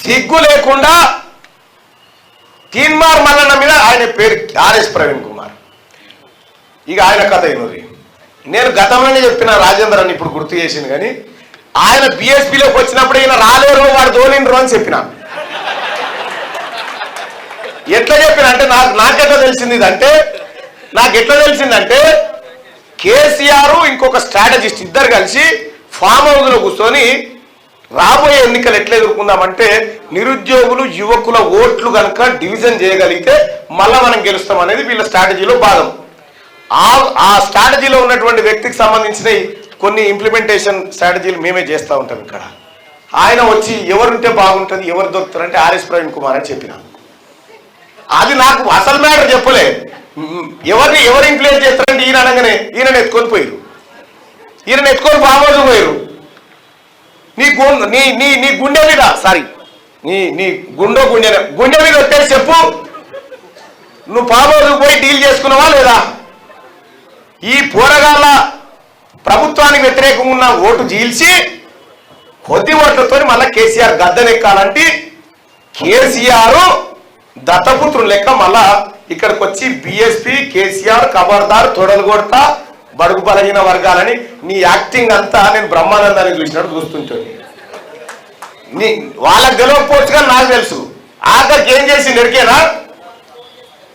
సిగ్గు లేకుండా తీన్మార్ మల్లన్న మీద ఆయన పేరు ఆర్ఎస్ ప్రవీణ్ కుమార్. ఇక ఆయన కథ అయినది. నేను గతంలోనే చెప్పిన రాజేందర్ అని ఇప్పుడు గుర్తు చేసింది, కానీ ఆయన బిఎస్పీలోకి వచ్చినప్పుడు ఈయన రాలేరు వాడు దోలిండ్రు అని చెప్పిన. ఎట్లా చెప్పిన అంటే నాకెట్లా తెలిసిందంటే కేసీఆర్ ఇంకొక స్ట్రాటజిస్ట్ ఇద్దరు కలిసి ఫామ్ హౌస్లో కూర్చొని రాబోయే ఎన్నికలు ఎట్లా ఎదుర్కొందామంటే నిరుద్యోగులు యువకుల ఓట్లు కనుక డివిజన్ చేయగలిగితే మళ్ళా మనం గెలుస్తాం అనేది వీళ్ళ స్ట్రాటజీలో భాగం. ఆ స్ట్రాటజీలో ఉన్నటువంటి వ్యక్తికి సంబంధించిన కొన్ని ఇంప్లిమెంటేషన్ స్ట్రాటజీలు మేమే చేస్తూ ఉంటాం ఇక్కడ. ఆయన వచ్చి ఎవరుంటే బాగుంటుంది, ఎవరు దొరుకుతారంటే ఆర్ఎస్ ప్రవీణ్ కుమార్ అని చెప్పిన. అది నాకు అసలు మ్యాటర్ చెప్పలే. ఎవరు ఇంప్లిమెంట్ చేస్తారంటే ఈయన అనగానే ఈయనను ఎత్తుకొని పోయారు. ఈయనను ఎత్తుకొని బాగోజు పోయారు. నీ గుండె మీద నీ గుండె మీద వచ్చేసి చెప్పు, నువ్వు బాగోజుకు పోయి డీల్ చేసుకున్నావా లేదా? ఈ పోరగాళ్ళ ప్రభుత్వానికి వ్యతిరేకంగా ఉన్న ఓటు చీల్చి కొద్ది ఓట్లతో మళ్ళీ కేసీఆర్ గద్దెనెక్కాలంటే కేసీఆర్ దత్తపుత్రులు లెక్క మళ్ళా ఇక్కడికి వచ్చి బిఎస్పీ కేసీఆర్ ఖబర్దార్ తొడలు కొడతా బడుగు బలహీన వర్గాలని నీ యాక్టింగ్ అంతా నేను బ్రహ్మానందాన్ని చూసినట్టు చూస్తుంటాను. వాళ్ళకి గెలవకపోవచ్చు కానీ నాకు తెలుసు. ఆఖరికి ఏం చేసి నడికేనా,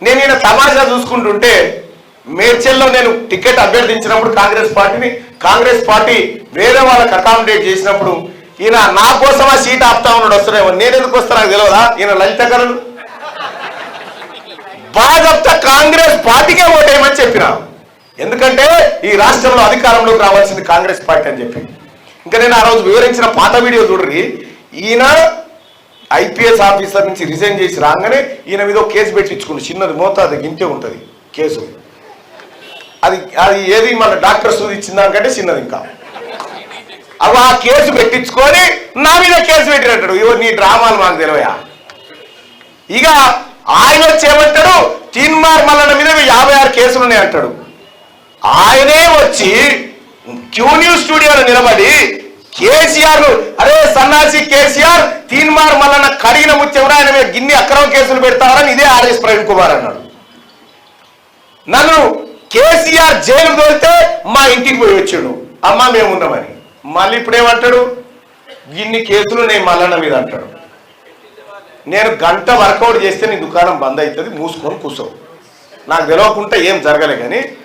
నేను ఈయన తమాషా చూసుకుంటుంటే మేడ్చల్లో నేను టికెట్ అభ్యర్థించినప్పుడు కాంగ్రెస్ పార్టీ వేరే వాళ్ళకి అకామిడేట్ చేసినప్పుడు ఈయన నా కోసం ఆ సీట్ ఆపుతా ఉన్నాడు. వస్తున్నాయేమో, నేను ఎందుకు వస్తా నాకు తెలియదా? ఈయన లలితకరుడు బాగా కాంగ్రెస్ పార్టీకే ఓటేయమని చెప్పిన. ఎందుకంటే ఈ రాష్ట్రంలో అధికారంలోకి రావాల్సింది కాంగ్రెస్ పార్టీ అని చెప్పి. ఇంకా నేను ఆ రోజు వివరించిన పాత వీడియో చూడరి. ఈయన ఐపీఎస్ ఆఫీసర్ నుంచి రిజైన్ చేసి రాగానే ఈయన మీద కేసు పెట్టించుకుంటు. చిన్నది మోతాదు గింతే ఉంటుంది కేసు. అది ఏది మన డాక్టర్ సూది ఇచ్చిన దానికంటే చిన్నది. ఇంకా అవి ఆ కేసు పెట్టించుకొని నా మీద కేసు పెట్టినట్టాడు. నీ డ్రామాలు మాకు తెలివయా? ఇక ఆయన వచ్చి ఏమంటాడు, తీన్మార్ మల్లన్న మీద 56 కేసులు ఉన్నాయి అంటాడు. ఆయనే వచ్చి క్యూ న్యూస్ స్టూడియోలో నిలబడి కేసీఆర్ అరే సన్నాసి కేసీఆర్ తీన్మార్ మల్లన్న కడిగిన ముత్యంలో ఆయన మీద గిన్ని అక్రమ కేసులు పెడతారని ఇదే ఆర్ఎస్ ప్రవీణ్ కుమార్ అన్నాడు. నన్ను కేసీఆర్ జైలు తోలితే మా ఇంటికి పోయి వచ్చాడు, అమ్మ మేమున్నామని. మళ్ళీ ఇప్పుడేమంటాడు, ఇన్ని కేసులు నేను మల్లన్న మీద అంటాడు. నేను గంట వర్కౌట్ చేస్తే నీ దుకాణం బంద్ అవుతుంది, మూసుకొని కూర్చోవు. నాకు తెలియకుండా ఏం జరగలే కానీ